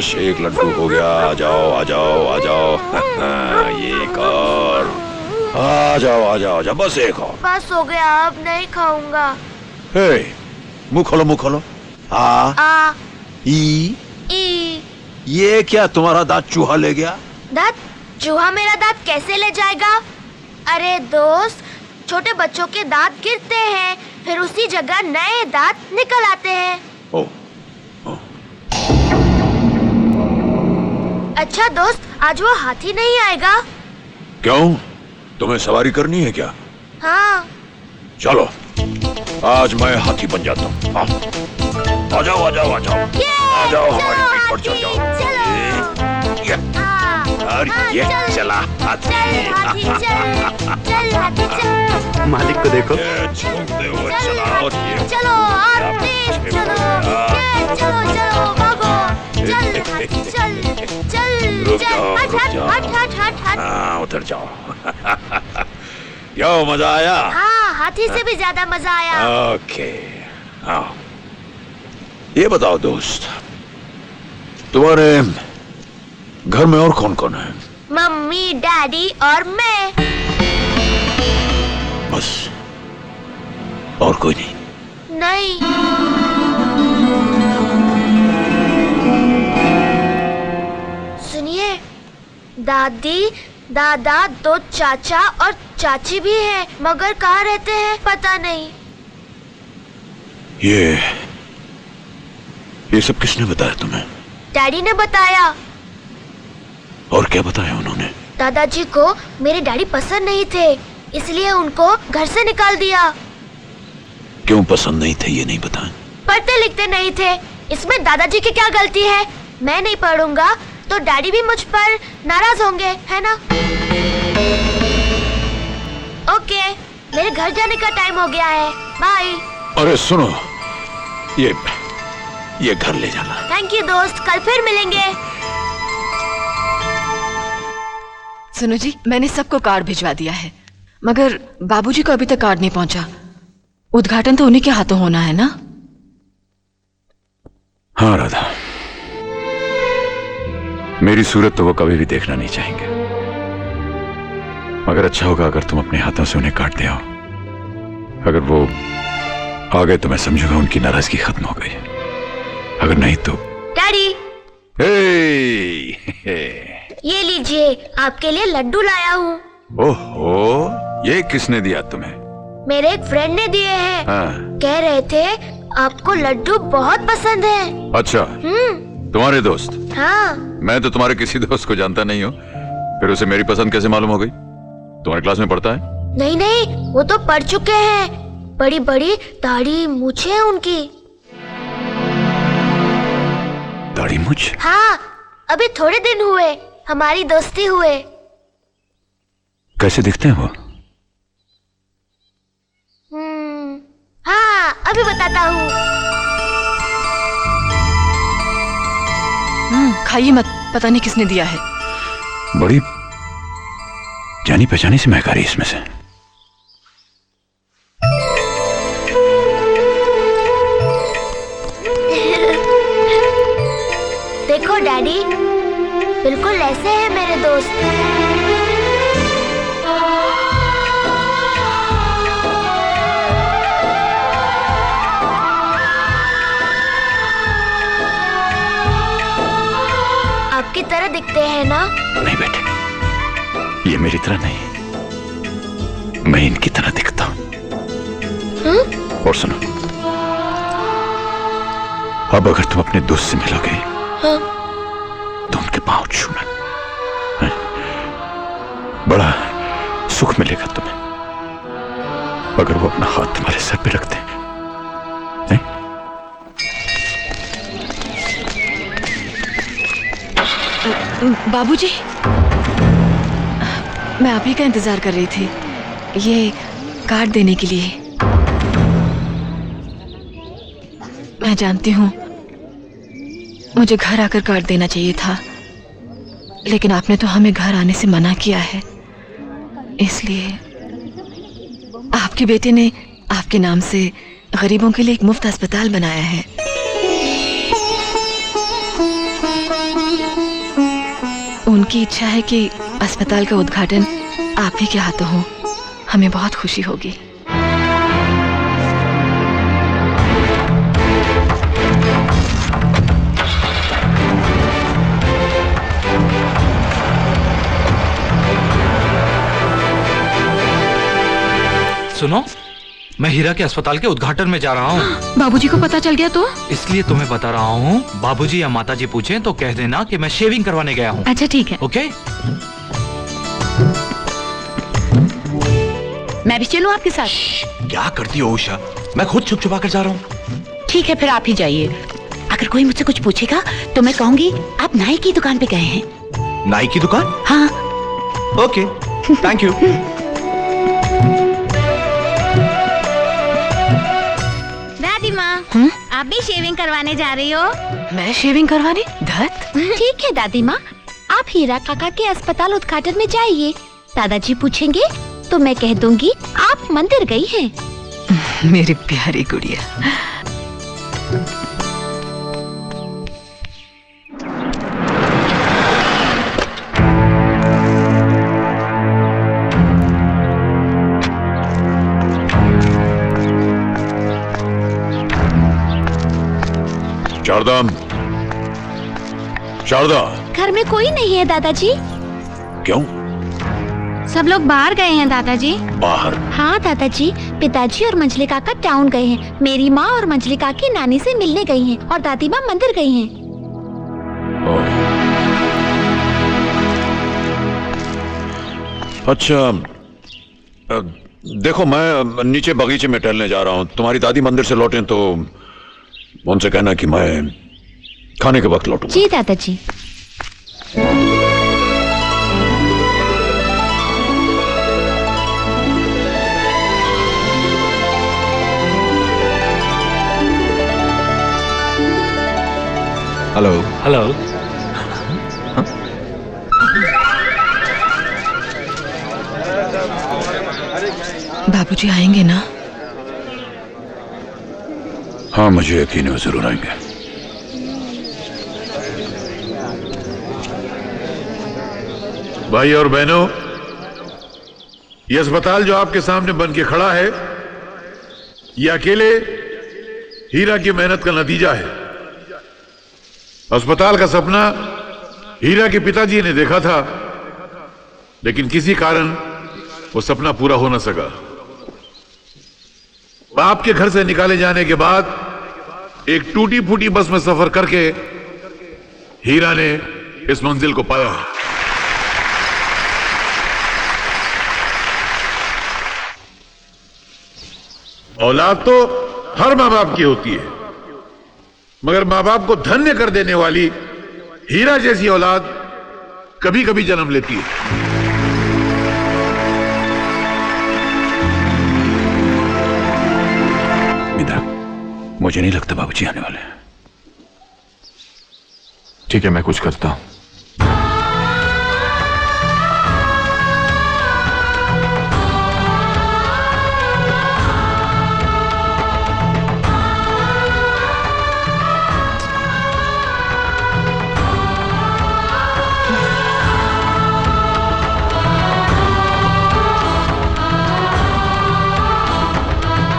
शाबाश, एक लड्डू हो गया। आ जाओ आ जाओ आ जाओ। ये एक और। आ जाओ आ जाओ आ जाओ, बस एक और। बस हो गया, अब नहीं खाऊंगा। मुंह खोलो मुंह खोलो। आ ई। ये क्या तुम्हारा दांत चूहा ले गया? दांत? चूहा मेरा दांत कैसे ले जाएगा? अरे दोस्त, छोटे बच्चों के दांत गिरते हैं, फिर उसी जगह नए दांत निकल आते हैं। ओ। अच्छा दोस्त, आज वो हाथी नहीं आएगा? क्यों, तुम्हें सवारी करनी है क्या? हाँ। चलो, आज मैं हाथी बन जाता हूँ। आ जाओ आ जाओ आ जाओ आ जाओ, हमारी पीठ पर चढ़ जाओ। ये चला हाथी। चल हाथी चल। मालिक को देखो। झूमते हुए चला। और ये चलो और तेज चलो। चलो चलो भागो। चल हाथी चल चल। रुक जाओ रुक जाओ। हट हट हट हट। हाँ, उतर जाओ। क्यों, मजा आया? हाँ, हाथी से भी ज्यादा मजा आया। ओके, हाँ। ये बताओ दोस्त, तुम्हारे घर में और कौन कौन है? मम्मी, डैडी और मैं। बस, और कोई नहीं? नहीं। सुनिए, दादी, दादा, दो चाचा और चाची भी हैं, मगर कहाँ रहते हैं पता नहीं। ये सब किसने बताया तुम्हें? डैडी ने बताया। और क्या बताया उन्होंने? दादाजी को मेरे डैडी पसंद नहीं थे, इसलिए उनको घर से निकाल दिया। क्यों पसंद नहीं थे ये नहीं बताया? पढ़ते लिखते नहीं थे, इसमें दादाजी की क्या गलती है? मैं नहीं पढ़ूंगा तो डैडी भी मुझ पर नाराज होंगे, है ना? ओके, मेरे घर जाने का टाइम हो गया है, बाय। अरे सुनो, ये घर ले जाना। थैंक यू दोस्त, कल फिर मिलेंगे। सुनो जी, मैंने सबको कार्ड भिजवा दिया है, मगर बाबूजी को अभी तक कार्ड नहीं पहुंचा। उद्घाटन तो उन्हीं के हाथों होना है ना? हाँ राधा, मेरी सूरत तो वो कभी भी देखना नहीं चाहेंगे, मगर अच्छा होगा अगर तुम अपने हाथों से उन्हें काट दे आओ। अगर वो आ गए तो मैं समझूंगा उनकी नाराजगी खत्म हो गई, अगर नहीं तो। डैडी, हे। ये लीजिए, आपके लिए लड्डू लाया हूँ। ओहो, ये किसने दिया तुम्हें? मेरे एक फ्रेंड ने दिए हैं। हाँ। कह रहे थे आपको लड्डू बहुत पसंद है। अच्छा, तुम्हारे दोस्त? हाँ। मैं तो तुम्हारे किसी दोस्त को जानता नहीं हूँ, फिर उसे मेरी पसंद कैसे मालूम हो गई? तुम्हारी क्लास में पढ़ता है? नहीं नहीं, वो तो पढ़ चुके हैं, बड़ी बड़ी दाढ़ी मूछें हैं उनकी। दाढ़ी मूछ? हाँ, अभी थोड़े दिन हुए हमारी दोस्ती हुए। कैसे दिखते हैं वो? हाँ, अभी बताता हूँ। खाइए मत, पता नहीं किसने दिया है। बड़ी जानी पहचानी सी महक आ रही इसमें से। देखो डैडी, बिल्कुल ऐसे हैं मेरे दोस्त। आपकी तरह दिखते हैं ना? नहीं बेटे, ये मेरी तरह नहीं, मैं इनकी तरह दिखता हूं। और सुनो, अब अगर तुम अपने दोस्त से मिलोगे तो उनके पांव छूना, बड़ा सुख मिलेगा तुम्हें अगर वो अपना हाथ तुम्हारे सर पे रख दें। बाबूजी, मैं आप ही का इंतजार कर रही थी, ये कार्ड देने के लिए। मैं जानती हूँ मुझे घर आकर कार्ड देना चाहिए था, लेकिन आपने तो हमें घर आने से मना किया है, इसलिए आपके बेटे ने आपके नाम से गरीबों के लिए एक मुफ्त अस्पताल बनाया है। उनकी इच्छा है कि अस्पताल का उद्घाटन आप ही के हाथों हो। हमें बहुत खुशी होगी। सुनो, मैं हीरा के अस्पताल के उद्घाटन में जा रहा हूँ। बाबूजी को पता चल गया तो? इसलिए तुम्हें बता रहा हूँ, बाबूजी या माताजी पूछें तो कह देना कि मैं शेविंग करवाने गया हूँ। अच्छा ठीक है। ओके? मैं भी चलूं आपके साथ? क्या करती हो उषा? मैं खुद छुप छुपा कर जा रहा हूँ। ठीक है, फिर आप ही जाइए। अगर कोई मुझसे कुछ पूछेगा तो मैं कहूंगी आप नाई की दुकान पे गए हैं। नाई की दुकान? हाँ। Okay, thank you. दादी माँ, आप भी शेविंग करवाने जा रही हो? मैं शेविंग करवाने? धत। ठीक है दादी माँ, आप हीरा काका के अस्पताल उद्घाटन में जाइए। दादाजी पूछेंगे तो मैं कह दूंगी आप मंदिर गई हैं। मेरी प्यारी गुड़िया। शारदा, शारदा। घर में कोई नहीं है दादाजी। क्यों? सब लोग बाहर गए हैं दादाजी। बाहर? हाँ दादाजी, पिताजी और मंजली काका टाउन गए हैं। मेरी माँ और मंजली काकी नानी से मिलने गई हैं और दादी माँ मंदिर गई हैं। अच्छा, देखो मैं नीचे बगीचे में टहलने जा रहा हूँ। तुम्हारी दादी मंदिर से लौटें तो उनसे कहना कि मैं खाने के वक्त लौटूंगा। जी दादाजी। हेलो। हेलो। बाबूजी आएंगे ना? हाँ, मुझे यकीन है वो जरूर आएंगे। भाई और बहनों, ये अस्पताल जो आपके सामने बन के खड़ा है, ये अकेले हीरा की मेहनत का नतीजा है। अस्पताल का सपना हीरा के पिताजी ने देखा था, लेकिन किसी कारण वो सपना पूरा हो न सका। बाप के घर से निकाले जाने के बाद एक टूटी फूटी बस में सफर करके हीरा ने इस मंजिल को पाया। औलाद तो हर माँ बाप की होती है, मगर माँ बाप को धन्य कर देने वाली हीरा जैसी औलाद कभी कभी जन्म लेती है। मिता, मुझे नहीं लगता बाबूजी आने वाले हैं। ठीक है, मैं कुछ करता हूं।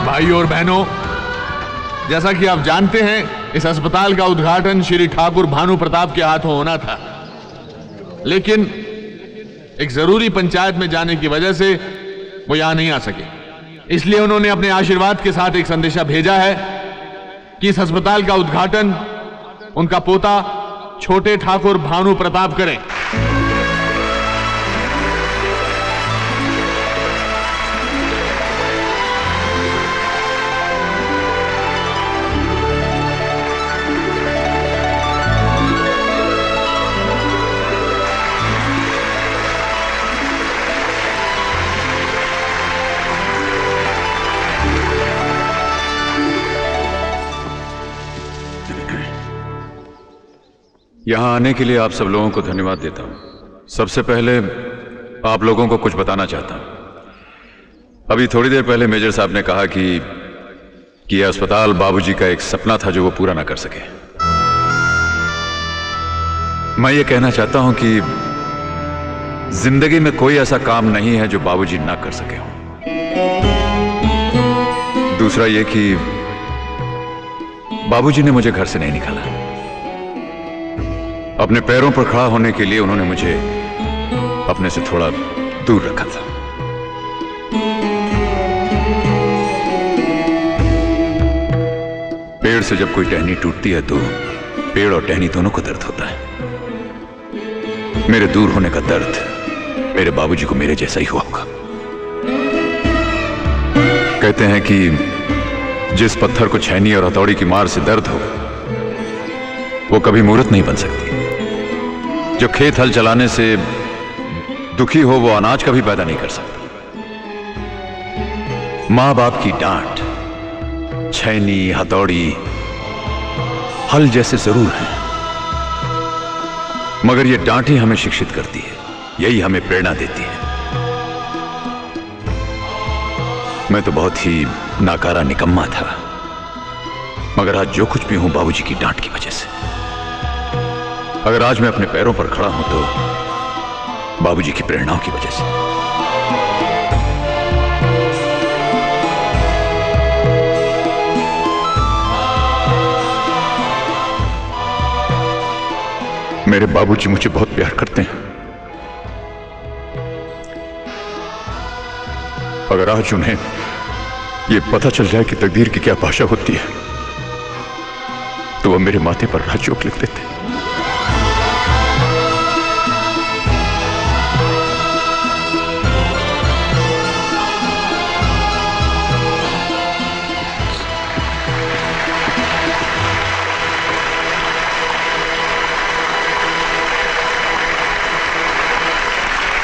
भाइयों और बहनों, जैसा कि आप जानते हैं, इस अस्पताल का उद्घाटन श्री ठाकुर भानु प्रताप के हाथों होना था, लेकिन एक जरूरी पंचायत में जाने की वजह से वो यहां नहीं आ सके। इसलिए उन्होंने अपने आशीर्वाद के साथ एक संदेशा भेजा है कि इस अस्पताल का उद्घाटन उनका पोता छोटे ठाकुर भानु प्रताप करें। यहां आने के लिए आप सब लोगों को धन्यवाद देता हूं। सबसे पहले आप लोगों को कुछ बताना चाहता हूं। अभी थोड़ी देर पहले मेजर साहब ने कहा कि यह अस्पताल बाबूजी का एक सपना था जो वो पूरा ना कर सके। मैं ये कहना चाहता हूं कि जिंदगी में कोई ऐसा काम नहीं है जो बाबूजी ना कर सके हो। दूसरा ये कि बाबूजी ने मुझे घर से नहीं निकाला। अपने पैरों पर खड़ा होने के लिए उन्होंने मुझे अपने से थोड़ा दूर रखा था। पेड़ से जब कोई टहनी टूटती है तो पेड़ और टहनी दोनों को दर्द होता है। मेरे दूर होने का दर्द मेरे बाबूजी को मेरे जैसा ही हुआ होगा। कहते हैं कि जिस पत्थर को छैनी और हथौड़ी की मार से दर्द हो वो कभी मूर्त नहीं बन सकती। जो खेत हल चलाने से दुखी हो वो अनाज कभी पैदा नहीं कर सकता। मां बाप की डांट, छैनी, हथौड़ी, हल जैसे जरूर हैं, मगर ये डांट ही हमें शिक्षित करती है, यही हमें प्रेरणा देती है। मैं तो बहुत ही नाकारा निकम्मा था, मगर आज जो कुछ भी हूं बाबूजी की डांट की वजह से। अगर आज मैं अपने पैरों पर खड़ा हूं तो बाबूजी की प्रेरणाओं की वजह से। मेरे बाबूजी मुझे बहुत प्यार करते हैं। अगर आज उन्हें यह पता चल जाए कि तकदीर की क्या भाषा होती है तो वह मेरे माथे पर राजयोग लिख देते।